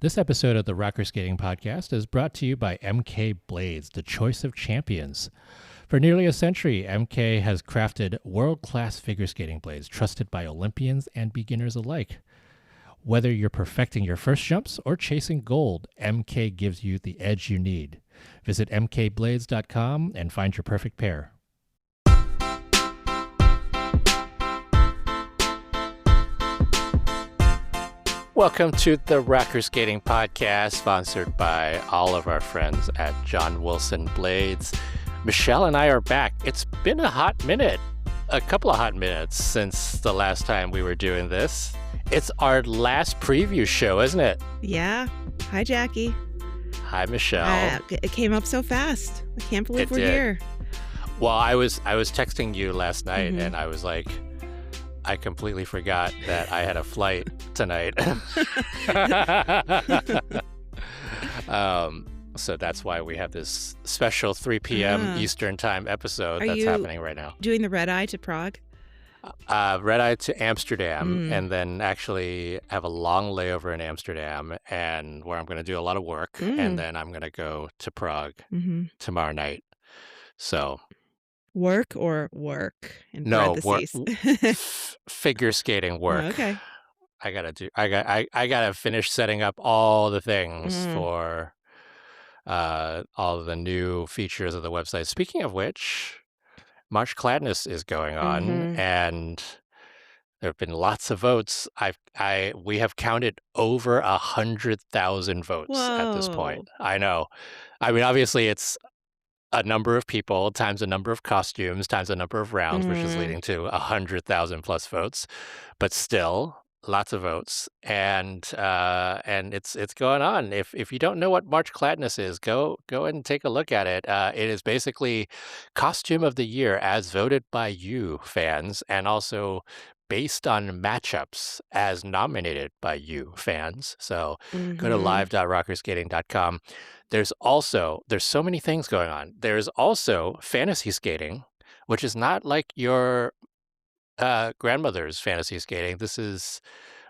This episode of the Rocker Skating Podcast is brought to you by MK Blades, the choice of champions. For nearly a century, MK has crafted world-class figure skating blades trusted by Olympians and beginners alike. Whether you're perfecting your first jumps or chasing gold, MK gives you the edge you need. Visit mkblades.com and find your perfect pair. Welcome to the Rocker Skating Podcast, sponsored by all of our friends at John Wilson Blades. Michele and I are back. It's been a hot minute, a couple of hot minutes since the last time we were doing this. It's our last preview show, isn't it? Yeah. Hi, Jackie. Hi, Michele. It came up so fast. I can't believe we're did. here. Well, I was texting you last night, and I was like, I completely forgot that I had a flight tonight. So that's why we have this special 3 p.m. Eastern time episode that's happening right now. Doing the red eye to Prague? Red eye to Amsterdam, and then actually have a long layover in Amsterdam, and where I'm going to do a lot of work, and then I'm going to go to Prague tomorrow night. So. Work or work in parentheses? Figure skating work. Oh, okay. I gotta finish setting up all the things for all of the new features of the website. Speaking of which, March Gladness is going on, and there have been lots of votes. We have counted over 100,000 votes at this point. I know. I mean, obviously, it's a number of people times a number of costumes times a number of rounds, which is leading to 100,000 plus votes, but still lots of votes, and it's going on. If you don't know what March Gladness is, go and take a look at it. It is basically costume of the year as voted by you fans, and also based on matchups as nominated by you fans. So go to live.rockerskating.com. There's so many things going on. There's also fantasy skating, which is not like your grandmother's fantasy skating. This is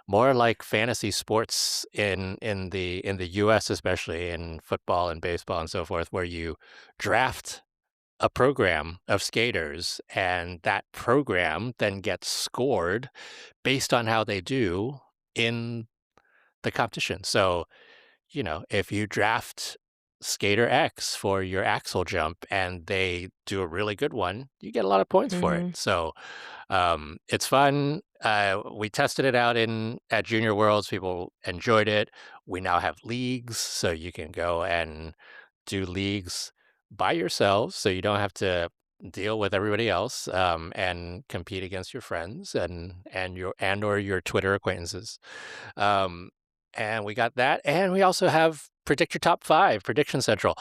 more like fantasy sports in the U.S., especially in football and baseball and so forth, where you draft a program of skaters, and that program then gets scored based on how they do in the competition. So, if you draft skater X for your axle jump and they do a really good one, you get a lot of points for it. So it's fun. We tested it out at Junior Worlds. People enjoyed it. We now have leagues, so you can go and do leagues by yourselves, so you don't have to deal with everybody else, and compete against your friends and your Twitter acquaintances. And we got that, and we also have Predict Your Top 5, Prediction Central.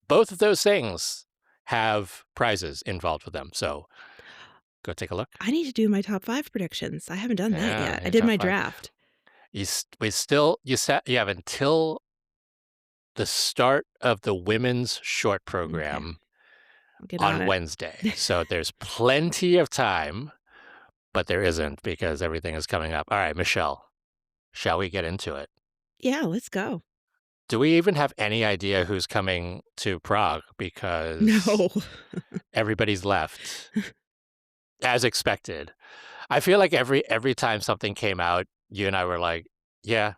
Both of those things have prizes involved with them, so go take a look. I need to do my top 5 predictions. I haven't done that yet. I did my draft. You have until the start of the women's short program on Wednesday. So there's plenty of time, but there isn't because everything is coming up. All right, Michele, shall we get into it? Yeah, let's go. Do we even have any idea who's coming to Prague? Because no, everybody's left, as expected. I feel like every time something came out, you and I were like, yeah.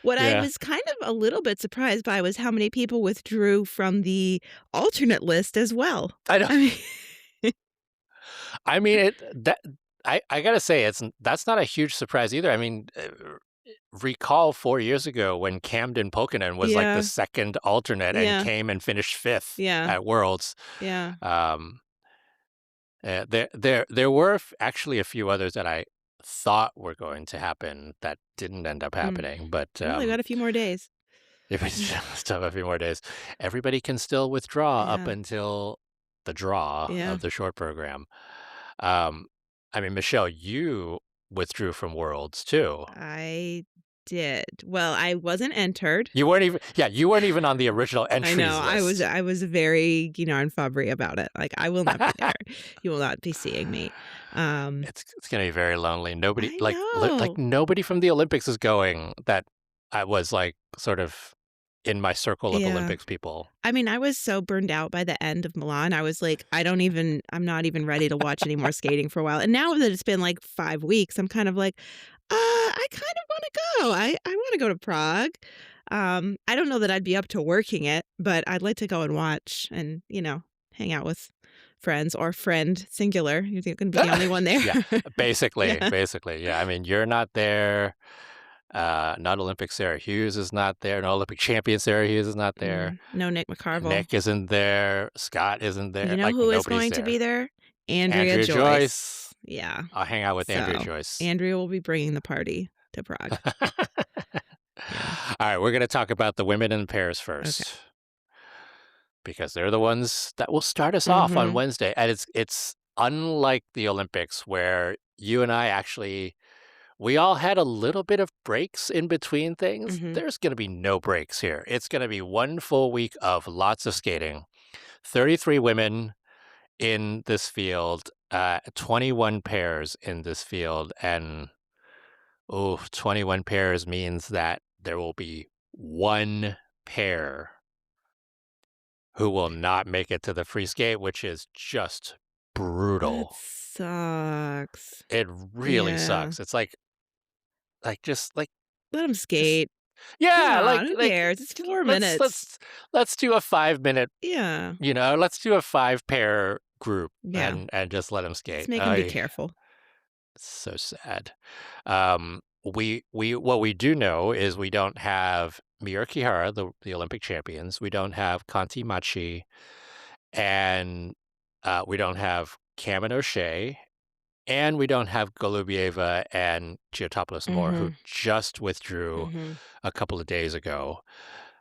What I was kind of a little bit surprised by was how many people withdrew from the alternate list as well. I know. I mean, I gotta say, that's not a huge surprise either. I mean, recall 4 years ago when Camden Pokinen was like the second alternate and came and finished 5th at Worlds. Yeah. There were actually a few others that I thought were going to happen that didn't end up happening, but they got a few more days. If we still have a few more days, everybody can still withdraw up until the draw of the short program. I mean, Michele, you withdrew from Worlds too. I did. Well, I wasn't entered. You weren't even on the original entries I know. list. I was very, on Fabry about it. Like, I will not be there. You will not be seeing me. It's going to be very lonely. Nobody like nobody from the Olympics is going that I was, like, sort of in my circle of Yeah. Olympics people. I mean, I was so burned out by the end of Milan. I was like, I'm not even ready to watch any more skating for a while. And now that it's been like 5 weeks, I'm kind of like, I kind of want to go. I want to go to Prague. I don't know that I'd be up to working it, but I'd like to go and watch and, hang out with friends or friend singular. You're going to be the only one there. Yeah, Yeah. basically, yeah, I mean, you're not there, not Olympic Sarah Hughes is not there, no Olympic champion Sarah Hughes is not there, No Nick McCarville. Nick isn't there, Scott isn't You there, know like, who is nobody's going to be there. there? Andrea Andrea Joyce. Joyce, Yeah. I'll hang out with Andrea So, Joyce. Andrea will be bringing the party to Prague. Yeah. Alright, we're gonna talk about the women in pairs Okay. first, because they're the ones that will start us off on Mhm. Wednesday, and it's unlike the Olympics where you and I actually we all had a little bit of breaks in between things. Mhm. There's gonna be no breaks here. It's gonna be 1 full week of lots of skating. 33 women in this field, 21 pairs in this field, and, oh, 21 pairs means that there will be 1 pair who will not make it to the free skate, which is just That brutal. sucks. It really Yeah. sucks. It's like, Let them just skate. Come yeah, on, who cares? It's c 4 let's minutes. let's let's do a 5-minute, Yeah. let's do a 5-pair group Yeah. and just let them Just skate. make them be I careful. so sad. We what we do know is we don't have Miura Kihara, the Olympic champions. We don't have Kanti Machi, and, we don't have Cameron O'Shea, and we don't have Golubieva and Giotopoulos Moore, who Mhm. just withdrew Mhm. a couple of days ago.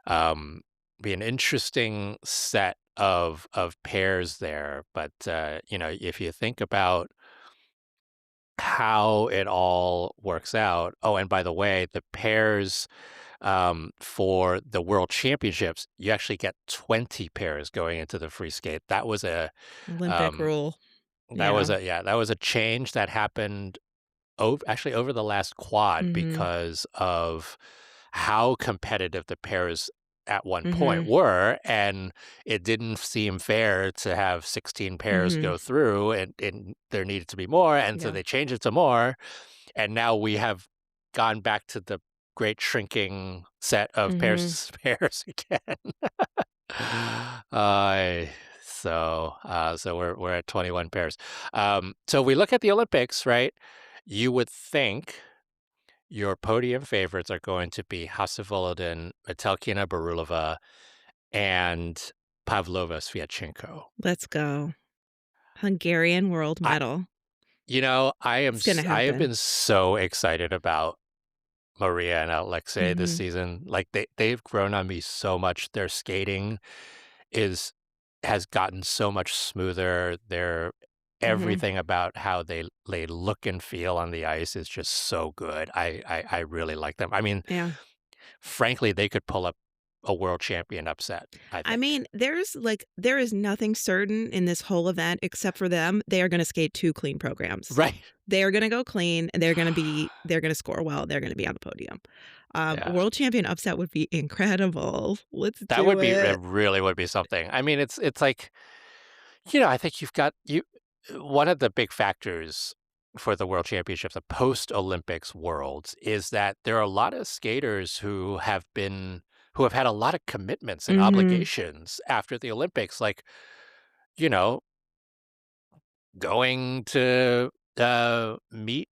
Um, be an interesting set of pairs there, but, if you think about how it all works out. Oh, and by the way, the pairs for the World Championships, you actually get 20 pairs going into the free skate. Olympic Um, rule. Yeah. that was a change that happened actually over the last quad Mhm. because of how competitive the pairs at one point Mhm. were, and it didn't seem fair to have 16 pairs Mhm. go through, and there needed to be more, and so Yeah. they changed it to more, and now we have gone back to the great shrinking set of Mhm. pairs again. I so we're at 21 pairs. So we look at the Olympics, right? You would think your podium favorites are going to be Hasa Volodin, Metelkina Barulova, and Pavlova Sviatchenko. Let's go. Hungarian world I, medal. It's gonna I have happen. been so excited about Maria and Alexei this Mhm. season. Like they've grown on me so much. Their skating is has gotten so much smoother. Mhm. Everything about how they look and feel on the ice is just so good. I really like them. I mean, Yeah. frankly, they could pull up a world champion upset, I I think. mean, there is nothing certain in this whole event except for them. They are gonna skate 2 clean programs. Right. They are gonna go clean, and they're gonna score well, they're gonna be on the podium. A Yeah. world champion upset would be incredible. Let's That do would be it it. really would be something. I mean, it's like, I think you've got one of the big factors for the World Championships, the post-Olympics worlds, is that there are a lot of skaters who have had a lot of commitments and Mhm. obligations after the Olympics, like, you know, going to, meet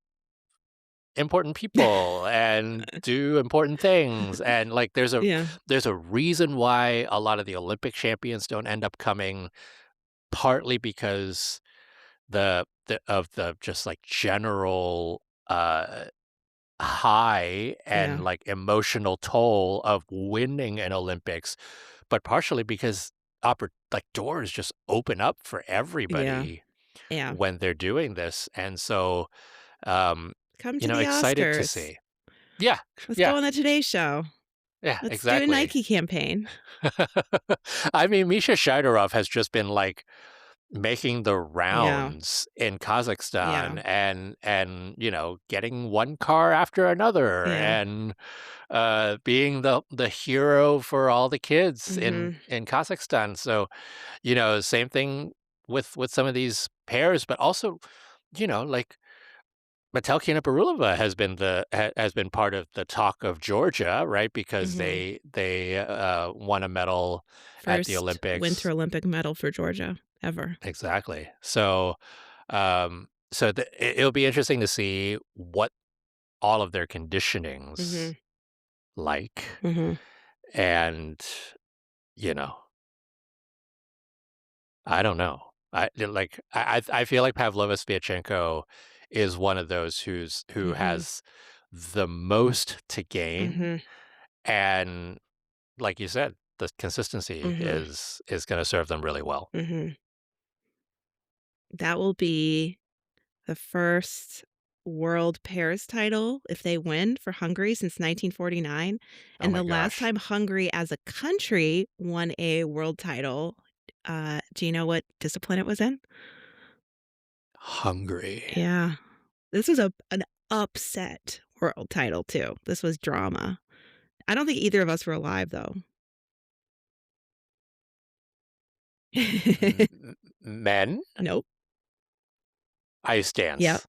important people and do important things, and, like, Yeah. there's a reason why a lot of the Olympic champions don't end up coming, partly because the just, like, general, high Yeah. and, like, emotional toll of winning an Olympics, but partially because doors just open up for Yeah. everybody Yeah. when they're doing this, and so, um, Come to the excited to Oscars. see. Yeah, Let's yeah, go on the Today Show. yeah, Let's do a exactly. Nike campaign. I mean, Misha Shidorov has just been, like, making the Yeah, rounds in yeah, Kazakhstan and getting one car after another yeah. and being the hero for all the kids in Mhm, in Kazakhstan. So, same thing with some of these pairs, but also, like Metelki and Barulova has been part of the talk of Georgia, right? Because mhm. they won a medal at the First Winter Olympics. Olympic medal for Georgia ever. Exactly. So it'll be interesting to see what all of their conditionings Mhm, like, mhm, and you know, I don't know. I feel like Pavlova Sviatchenko is one of those who mhm, has the most to gain, mhm, and like you said, the consistency mhm, is going to serve them really well. mhm. That will be the first world pairs title if they win for Hungary since 1949, Oh and my the last gosh, time Hungary as a country won a world title, do you know what discipline it was in? Hungary. Yeah. This was an upset world title too. This was drama. I don't think either of us were alive though. Men, Nope. ice Yep. dance,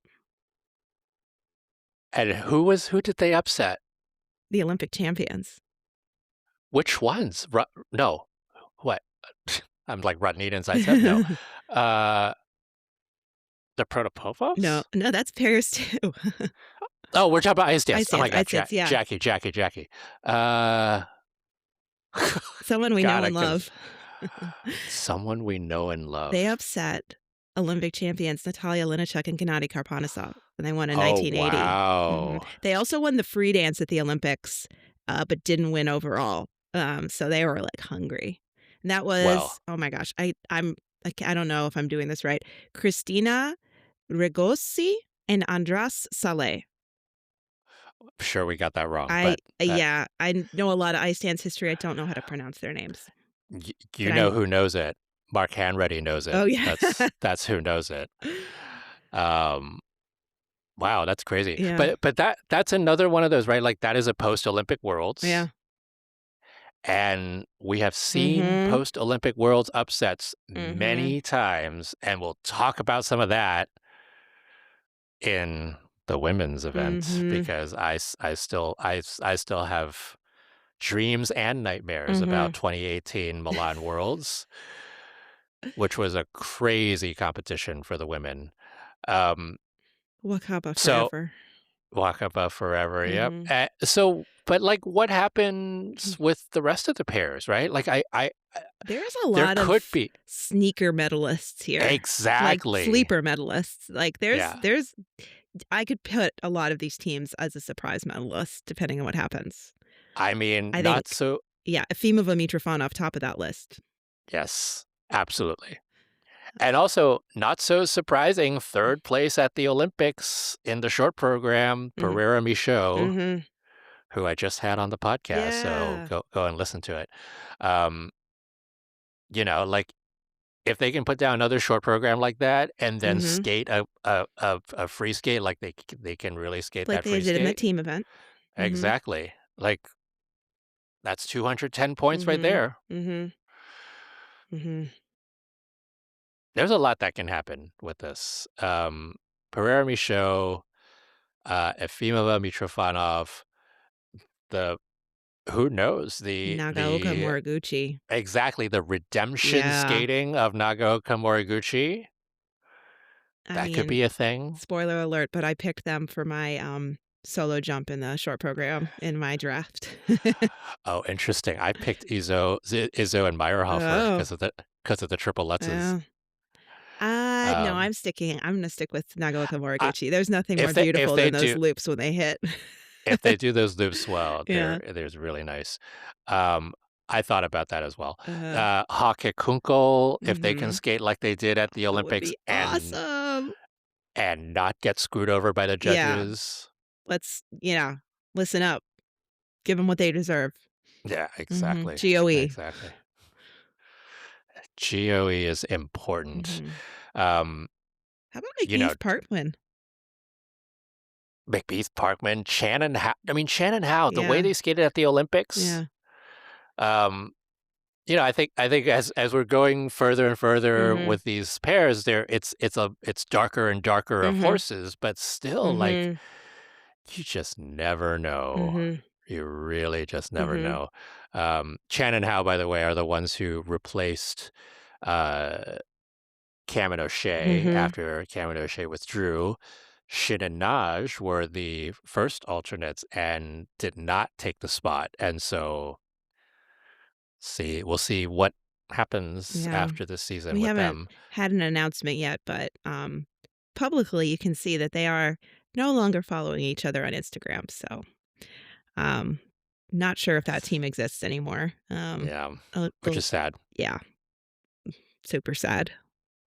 and who did they upset? The Olympic champions. Which ones? No, what? I'm like Rudney inside step. No, uh, the No, Protopovos. no, that's Paris too. Oh, we're talking about ice dance. Ice Oh my dance, god, ice dance, yeah. Jackie. Uh, Someone we know God, I and can. love. Someone we know and They love. upset Olympic champions Natalia Linacek and Gennady Karponosov, and they won in Oh 1980. Mhm. wow. They also won the free dance at the Olympics, but didn't win overall. So they were, like, hungry. And that was Well, oh my gosh, I don't know if I'm doing this right. Christina Regossi and Andras Saleh. I'm sure we got that wrong, but Yeah, I know a lot of ice dance history, I don't know how to pronounce their names, you but know I who knows it. Mark Hanready knows it. oh, yeah. That's who knows it. Um, wow, that's crazy. Yeah, But that's another one of those, right? Like that is a post-Olympic yeah. Worlds. And we have seen Mhm, post-Olympic Worlds upsets mhm, many times, and we'll talk about some of that in the women's event mhm, because I still have dreams and nightmares about mhm. 2018 Milan Worlds, which was a crazy competition for the women. Um, Wakaba so forever. Wakaba forever, yep. Mhm. But like, what happens with the rest of the pairs, right? Like, There's a there lot could of be sneaker medalists here, like exactly, sleeper medalists. Like yeah. there's I could put a lot of these teams as a surprise medalist depending on what happens. I mean, I not think, so. yeah, Efimova Mitrofanov top of that list. Yes, absolutely. And also, not so surprising, third place at the Olympics in the short program, Mhm, Pereira Michaud, mhm. who I just had on the podcast. So Yeah. go and listen to it. Um, like if they can put down another short program like that and then Mhm. skate a free skate like they can really skate Like that they free did in the skate. team event. Mhm, Exactly. Like that's 210 points right mhm, there. mhm, mhm. There's a lot that can happen with this. Pereira Michaud, Efimova Mitrofanov, the who knows Nagaoka the Moriguchi. exactly the redemption Yeah. skating of Nagaoka Moriguchi. I That could mean, be a thing. spoiler alert, but I picked them for my, solo jump in the short program in my draft. Oh, interesting. I picked Izzo and Meyerhofer Oh, because of the triple Lutzes. yeah. No, Um, I'm gonna stick with Nagaoka I, Moriguchi. There's nothing more if beautiful they than those do loops when they hit. those loops well, Yeah. there's really nice. Um, I thought about that as well. Uh-huh. Hake Kunkel, if they can Mhm. skate like they did at the That would Olympics be awesome. and not get screwed over by the Yeah. judges. Yeah, listen up. Give them what they deserve. Yeah, Mhm. exactly. GOE. Exactly. GOE is important. Mhm. Um, How about you know, McBeef Parkman? McBeath Parkman, Shannon Howe. I mean, Shannon Howe, the way Yeah, they skated at the Olympics. yeah. Um, I think as we're going further and further Mhm, with these pairs, it's darker and darker of mhm, horses, but still, like, mhm, you just never know. mhm, You really just never mhm, know. Chan and Howe, by the way, are the ones who replaced uh, Cam and O'Shea mhm. after Cam and O'Shea withdrew. Shin and Naj were the first alternates and did not take the spot. And so we'll see what happens Yeah. after this season We with haven't them. had an announcement yet, but, publicly, you can see that they are no longer following each other on Instagram, so, um, not sure if that team exists anymore. Yeah, which The is sad. yeah, super sad.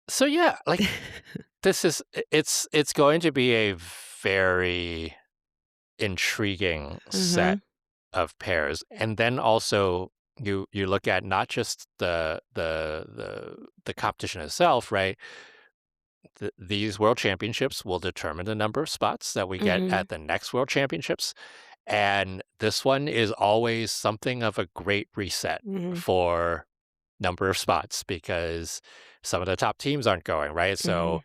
So yeah, like this is it's going to be a very intriguing Uh-huh. set of pairs. And then also you look at not just the competition itself, right? These world championships will determine the number of spots that we get Mhm, at the next world championships. And this one is always something of a great reset mhm, for number of spots because some of the top teams aren't going, right? So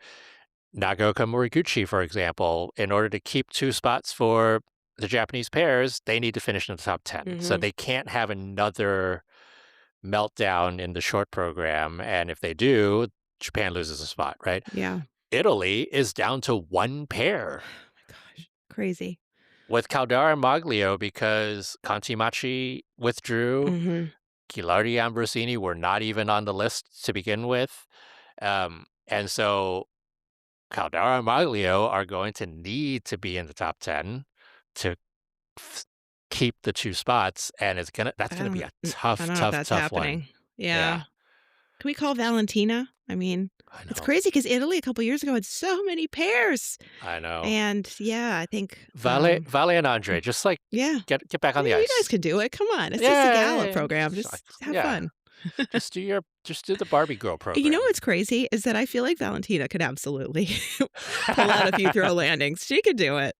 mhm, Nagoka Moriguchi, for example, in order to keep 2 spots for the Japanese pairs, they need to finish in the top 10. So mhm. they can't have another meltdown in the short program, and if they do, Japan loses a spot, right? Yeah. Italy is down to 1 pair Oh my gosh, crazy. with Caldara and Maglio because Contimachi withdrew. Mhm. Gilardi and Ambrosini were not even on the list to begin with. And so Caldara and Maglio are going to need to be in the top 10 to f keep the 2 spots, and that's gonna be a I tough, don't know if tough, that's tough one. happening. Yeah. Yeah, Can we call Valentina? I mean, I it's know, crazy because Italy a couple years ago had so many pairs. I know. And yeah, I think, Vale and Andre, just, like, yeah. get back Yeah, on the you guys ice. could do it. Come on. It's just a Yeah, gala yeah, yeah, program. just like Just have yeah, fun. just do the Barbie girl You know program. what's crazy is that I feel like Valentina could absolutely pull out a few throw landings. She could do it.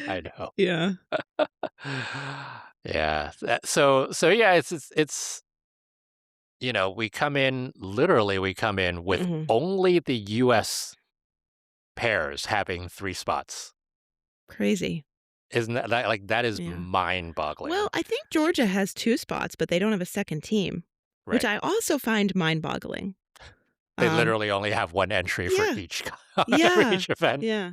I know. Yeah. Yeah, yeah, we come in with Mhm. only the US pairs having 3 spots. Crazy. Isn't that is Yeah. Well, mind-boggling, I think Georgia has 2 spots, but they don't have a second team, which right? I also find mind-boggling. They Um, literally only have 1 entry for yeah. each for Yeah. each event. Yeah.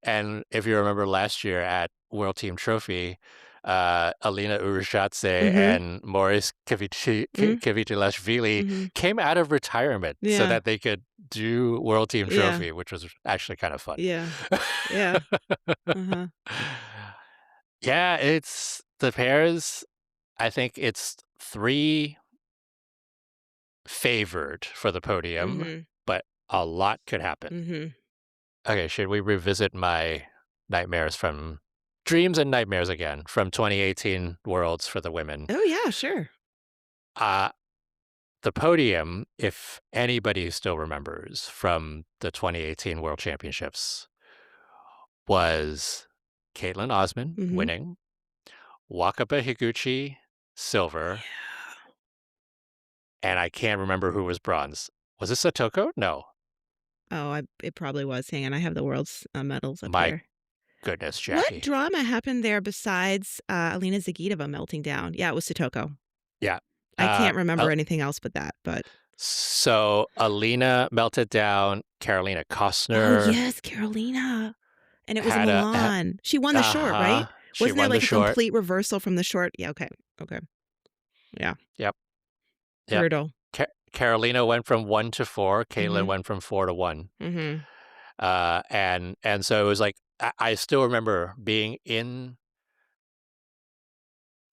And if you remember last year at World Team Trophy, Alina Urushatse Mhm. and Maurice Mm. Kvitilashvili Mhm. came out of retirement so Yeah. that they could do World Team Yeah. Trophy, which was actually kind of fun. Yeah. Yeah. Uh-huh. Yeah, it's the pairs. I think it's 3 favored for the podium, Mhm. but a lot could happen. Mhm. Okay, should we revisit my dreams and nightmares again from 2018 Worlds for the women? Oh, yeah, sure. Uh, the podium, if anybody still remembers from the 2018 World Championships, was Caitlin Osman Mhm. winning, Wakaba Higuchi silver, Yeah. and I can't remember who was bronze. Was it Satoko? No. Oh, it probably was. Hang on, I have the world's, medals up My here. goodness, What Jackie. drama happened there besides, Alina Zagitova melting down? Yeah, it was Sotoko. Yeah. I Uh, can't remember uh, anything else but that, but so Alina melted down. Carolina oh, Kostner yes, Carolina, and it was in had Milan. She won the short, right? she Wasn't there, won the like, a short. complete reversal from the short? Yeah, okay, okay. Yeah, Yep, yep. brutal. Carolina went from 1 to 4. Caitlin Mhm, went from 4 to 1. mhm. And so it was like I still remember being in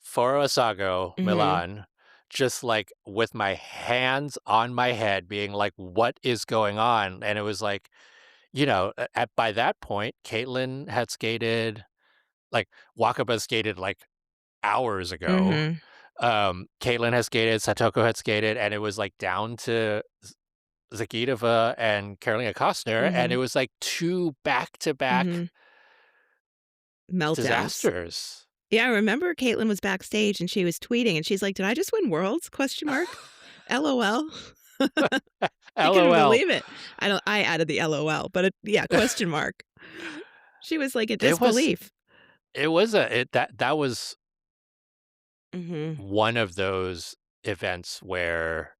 Foro Asago, Mhm, Milan, just like with my hands on my head, being like, "What is going on?" And it was like, at by that point, Caitlin had skated like Wakaba skated like hours ago. mhm. Caitlin has skated, Satoko had skated, and it was, like, down to Zagitova and Karolina Kostner, and it Mhm. was, like, 2 back-to-back Mhm. Meltdowns. disasters. Yeah, I remember Caitlin was backstage and she was tweeting and she's like, "Did I just win worlds? Question mark. LOL." She couldn't LOL. believe it. I added the LOL, but yeah, question mark. She was like in It was disbelief. it was a it that was Mhm. one of those events where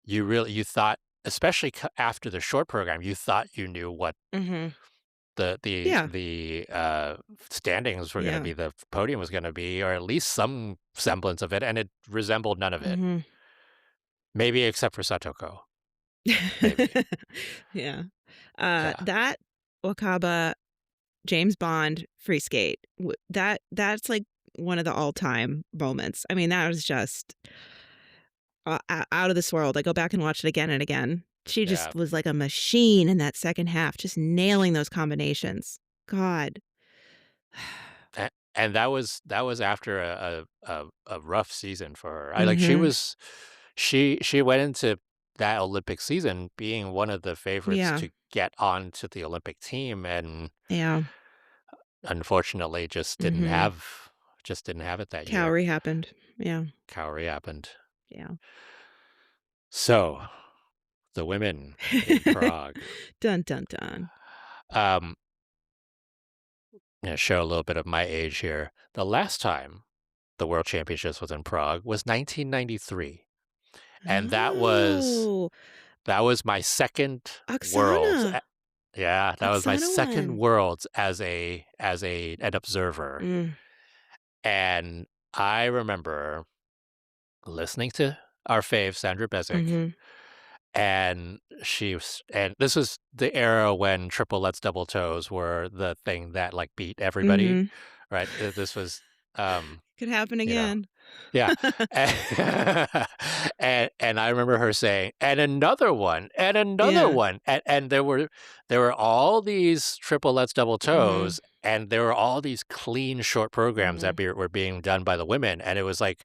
you thought, especially after the short program, you thought you knew what Mhm. the the Yeah. the standings were going to Yeah. be, the podium was going to be, or at least some semblance of it, and it resembled none of it. Mhm. Maybe except for Satoko. Maybe. Yeah. Yeah. That Wakaba James Bond free skate, that's, like, one of the all-time moments. I mean, that was just, out of this world. I go back and watch it again and again. She Yeah. just was like a machine in that second half, just nailing those combinations. God. And that was after a rough season for her. I like she Mhm. was she went into that Olympic season being one of the favorites Yeah. to get onto the Olympic team, and Yeah. unfortunately Mhm. just didn't have it that year. Calorie happened. Yeah. Cowrie happened. Yeah. So, the women in Prague. Dun, dun, dun. Um, show a little bit of my age here. The last time the World Championships was in Prague was 1993, and Oh, that was my second Worlds. Oksana. Yeah, that was my Oksana second won. Worlds as an observer, Mm. and I remember listening to our fave, Sandra Bezic, Mhm. and this was the era when triple lutz double toes were the thing that, like, beat everybody, Mhm. right? This was, um, Could happen you know again. yeah, and I remember her saying, and another Yeah. one," and there were all these triple lutz double Mhm. toes, and there were all these clean short programs that Mhm. were being done by the women, and it was, like,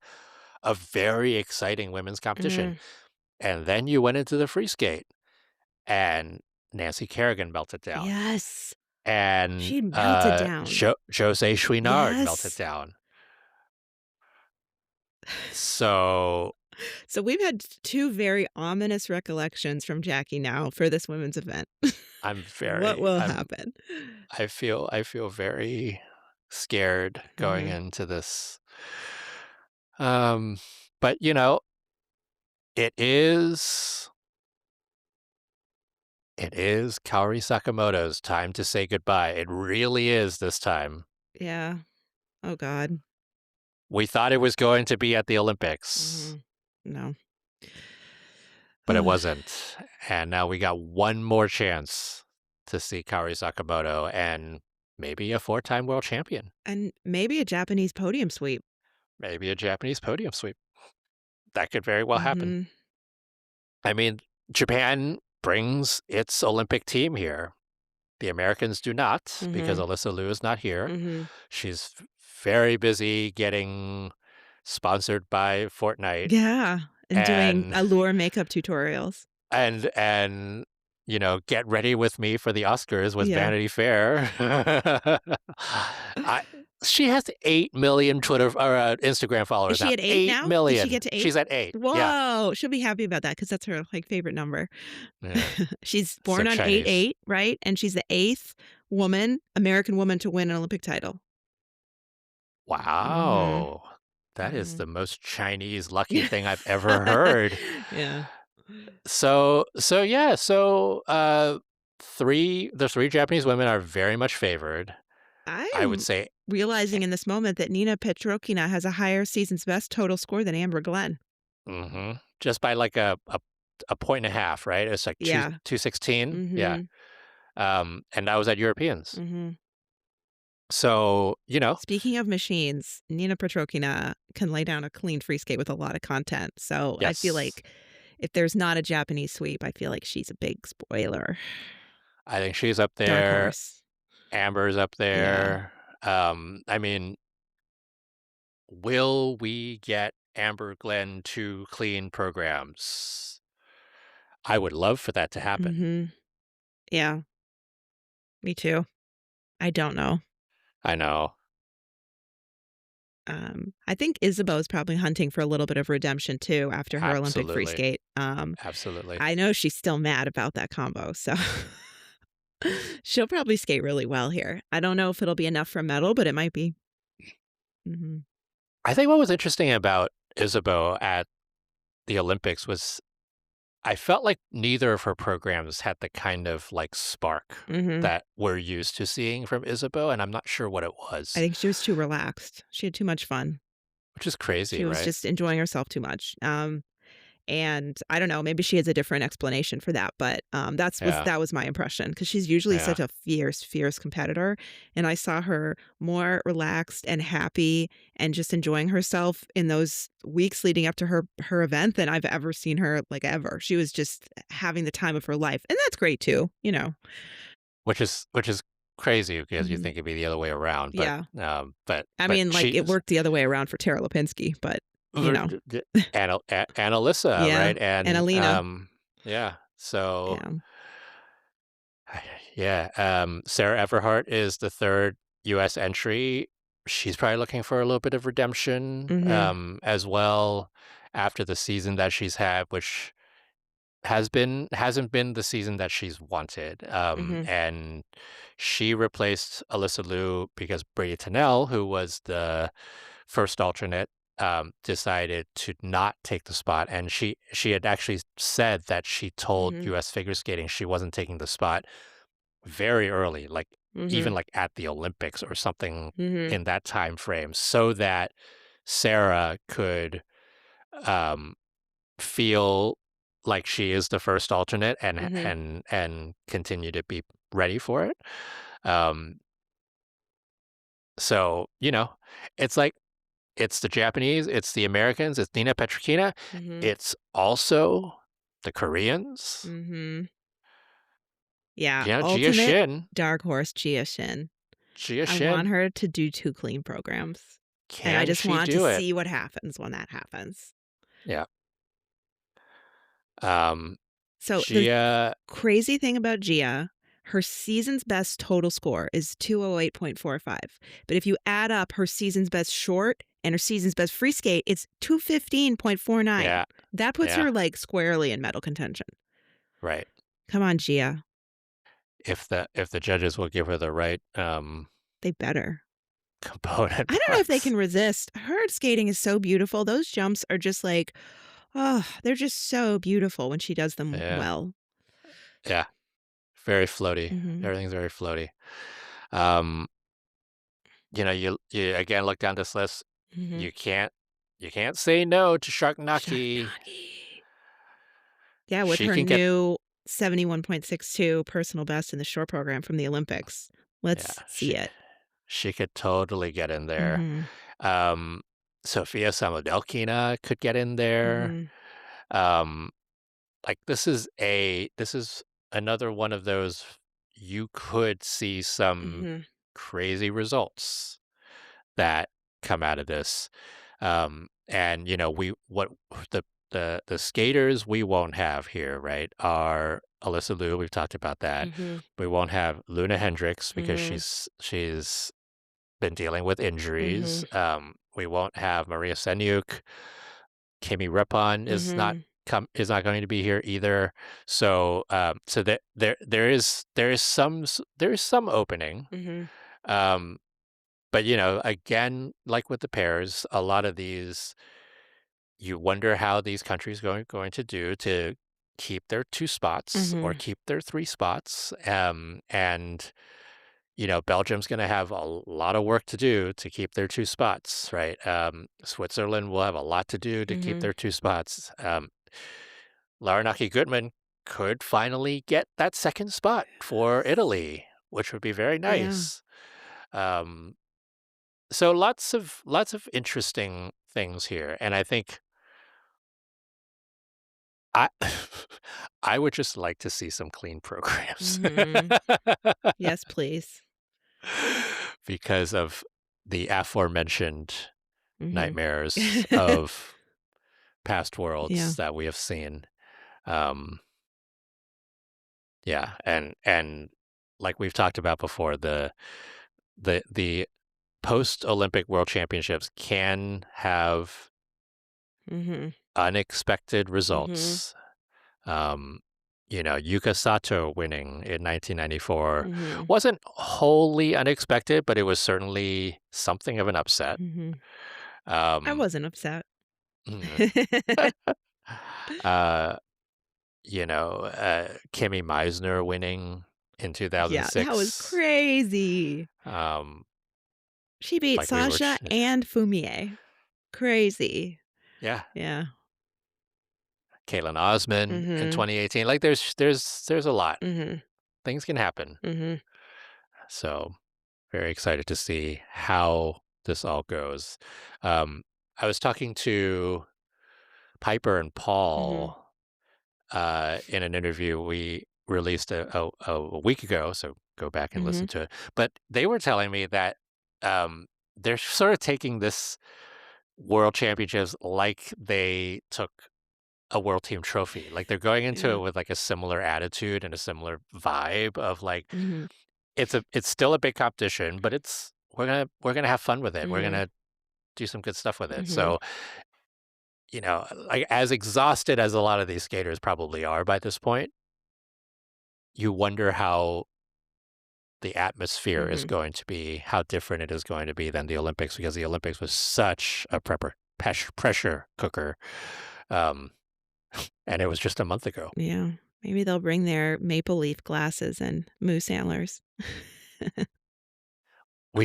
a very exciting women's competition, Mm. and then you went into the free skate, and Nancy Kerrigan melted down, Yes. and, She melted down. José Chouinard melted Yes. down. So, So we've had 2 very ominous recollections from Jackie now for this women's event. I'm What very will I'm happen? I feel very scared going Mhm. into this. Um, but, it is Kaori Sakamoto's time to say goodbye. It really is this time. Yeah. Oh god. We thought it was going to be at the Olympics, Mhm. No. but it wasn't. And now we got one more chance to see Kaori Sakamoto and maybe a four-time world champion, And maybe a Japanese podium sweep. maybe a Japanese podium sweep. That could very well happen. Mhm. I mean, Japan brings its Olympic team here. The Americans do not, because Mhm. Alyssa Liu is not here. Mhm. She's very busy getting sponsored by Fortnite, Yeah, and doing and allure makeup tutorials. and get ready with me for the Oscars with Yeah. Vanity Fair. I She has 8 million Twitter or Instagram Is followers now. she at 8 Eight now? Did she million. get to 8? She's at 8. Yeah. Whoa, she'll be happy about that because that's her, like, favorite number. Yeah. She's So born on Chinese. 8/8, right? And she's the 8th American woman to win an Olympic title. Mhm. Wow. That is Mhm. the most Chinese lucky thing I've ever heard. Yeah. So yeah, the three Japanese women are very much favored. I would I'm say, realizing in this moment that Nina Petrokina has a higher season's best total score than Amber Glenn. just by like a point and a half, right? It's like Yeah. 216. Yeah. Mhm. And that was at Europeans. Mhm. So, Speaking of machines, Nina Petrokina can lay down a clean free skate with a lot of content. So I feel yes, like if there's not a Japanese sweep, I feel like she's a big spoiler. I think she's up Dark there. horse. Amber's up Yeah. there. I mean, will we get Amber Glenn 2 clean programs. I would love for that to happen. Mhm. Yeah, me too. I don't know. I know. I think Isabeau's probably hunting for a little bit of redemption too after her Olympic free Absolutely. skate. Absolutely. I know she's still mad about that combo, so she'll probably skate really well here. I don't know if it'll be enough for a medal, but it might be. Mhm. I think what was interesting about Isabeau at the Olympics was I felt like neither of her programs had the kind of, like, spark Mhm. that we're used to seeing from Isabeau, and I'm not sure what it I was, think she was too relaxed. She had too much fun. which is crazy, She was right? just enjoying herself too much. And I don't know, maybe she has a different explanation for that, but, Yeah, that was my impression because she's usually yeah. such a fierce, fierce competitor, and I saw her more relaxed and happy and just enjoying herself in those weeks leading up to her event than I've ever seen her, like, ever. She was just having the time of her life, and that's great too, you know? Which is crazy because you Mhm. think it'd be the other way around, but, Yeah. I but mean, she like, it is worked the other way around for Tara Lipinski, but, you know. And Alyssa, Yeah, right? and And, Alina. yeah, so Yeah. yeah, Sarah Everhart is the 3rd US entry. She's probably looking for a little bit of redemption, Mhm. as well after the season that she's had, which hasn't been the season that she's wanted. Mhm. And she replaced Alyssa Liu because Brady Tennell, who was the first alternate, decided to not take the spot. And she had actually said that she told Mhm. US Figure Skating she wasn't taking the spot very early, like even Mhm. like at the Olympics or something Mhm. in that time frame, so that Sarah could um, feel like she is the first alternate Mhm. and continue to be ready for it. Um, so it's like it's the Japanese, it's the Americans, it's Nina Petrikina, Mhm. it's also the Koreans. Mhm. Yeah, Jia ultimate Shin, dark horse Chia Shin. Jia I want Shin, her to do 2 clean programs, and I can just she want to do it? see what happens when that happens. Yeah. Um, So, the Gia, crazy thing about Gia, her season's best total score is 208.45, but if you add up her season's best short and her season's best free skate, it's 215.49. yeah, That puts yeah, her, like, squarely in medal contention. right. Come on, Gia. If the judges will give her the right They better. component I don't know if they parts. can resist. Her skating is so beautiful. Those jumps are just like, oh, they're just so beautiful when she does them Yeah, well. yeah, very floaty. Mhm. Everything's very floaty. Um, you again look down this list. Mhm. You can't you can't say no to Sharknaki. Sharknado. Yeah, with She her can get new 71.62 personal best in the short program from the Olympics. yeah, Let's see it. she could totally get in there. Mhm. Um, Sofia Samodelkina could get in there. Mhm. Um, like this is another one of those you could see some Mhm. crazy results that come out of this. And we what the skaters we won't have here, right, are Alyssa Liu, we've talked about that. Mhm. We won't have Luna Hendricks because Mhm. she's been dealing with injuries. Mhm. We won't have Maria Senyuk. Kimi Repan Mhm. is not going to be here either. So so that there is some opening. Mhm. Um, but again, like with the pairs, a lot of these you wonder how these countries going to do to keep their 2 spots or Mhm. keep their 3 spots. And Belgium's going to have a lot of work to do to keep their 2 spots, right? Switzerland will have a lot to do to keep Mhm. their 2 spots. Laranaki Goodman could finally get that second spot for Italy, which would be very Yeah. nice. Um, so lots of interesting things here, and I think I I would just like to see some clean programs Mhm. Yes, please. because of the aforementioned Mhm. nightmares of past Yeah. worlds that we have seen. Um, yeah, and like we've talked about before, the post Olympic World Championships can have Mhm. unexpected Mhm. results. Um, Yuka Sato winning in 1994 Mhm. wasn't wholly unexpected, but it was certainly something of an upset. Mhm. I Um, wasn't upset. uh, Kimmy Meisner winning in Yeah, that was 2006. crazy. Um, She beat like we were, Sasha and Fumier. Crazy. yeah, Yeah. Kalen Osmond in Mhm. 2018. Like there's a lot. Mhm. Things can happen. Mhm. So very excited to see how this all goes. Um, I was talking to Piper and Mhm. Paul in an interview we released a week ago, so go back and listen Mhm. to it. But they were telling me that um, they're sort of taking this World Championships like they took a World Team trophy. Like they're going into Yeah. it with like a similar attitude and a similar vibe of like Mhm. it's still a big competition, but we're gonna have fun with it. We're Mhm. gonna do some good stuff with it. Mhm. So, like as exhausted as a lot of these skaters probably are by this point, you wonder how the atmosphere is Mhm. going to be, how different it is going to be than the Olympics, because the Olympics was such a pressure cooker. Um, and it was just a month ago. Yeah. Maybe they'll bring their maple leaf glasses and moose antlers. They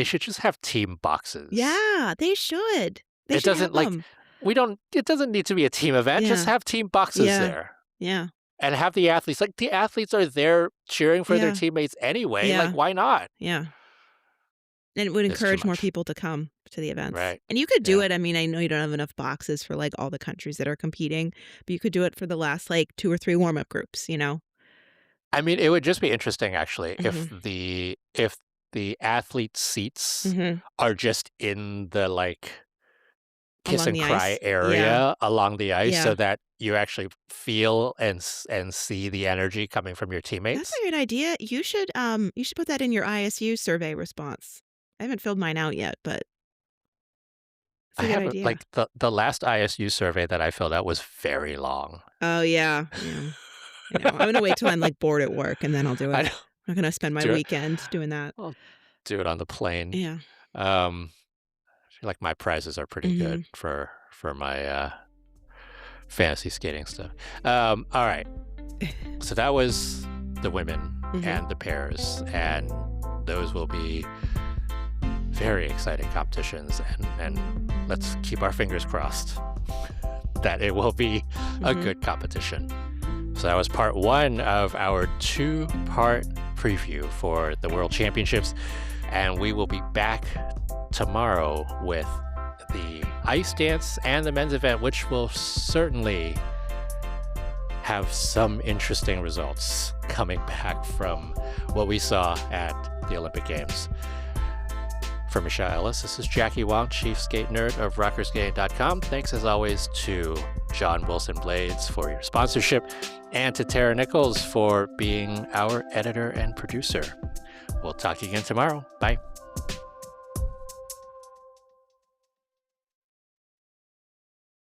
should just have team boxes. Yeah, they should. They It should have doesn't like, them. it doesn't need to be a team event. Just Yeah. have team boxes Yeah. there. Yeah. And have the athletes, like, the athletes are there cheering for their Yeah. teammates anyway, like, Yeah. why not? Yeah. And it would It's too encourage more much. people to come to the events. Right. And you could do Yeah. it. I mean, I know you don't have enough boxes for, like, all the countries that are competing, but you could do it for the last, like, 2 or 3 warm-up groups, you know? I mean, it would just be interesting actually if Mhm. the athlete seats Mhm. are just in the, like, kiss Along and the cry ice. Yeah. area along the ice so Yeah. that you actually feel and see the energy coming from your That's teammates. a good idea. You should put that in your ISU survey response. I haven't filled mine out yet, but it's I a good haven't idea. like, the last ISU survey that I filled out was very long. Oh, yeah. Yeah. I know. I'm gonna wait till I'm, like, bored at work, and then I'll do I it. don't I'm gonna spend my do it. weekend doing that. I'll do it on the plane. Yeah. Um, I feel like my prizes are pretty good Mhm. for my fantasy skating stuff. All right. So that was the women Mhm. and the pairs, and those will be very exciting competitions. And let's keep our fingers crossed that it will be a Mhm. good competition. So that was part one of our two-part preview for the World Championships. And we will be back tomorrow with the ice dance and the men's event, which will certainly have some interesting results coming back from what we saw at the Olympic Games. For Michele Ellis, this is Jackie Wong, Chief Skate Nerd of RockerSkating.com. Thanks as always to John Wilson Blades for your sponsorship and to Tara Nichols for being our editor and producer. We'll talk again tomorrow. Bye.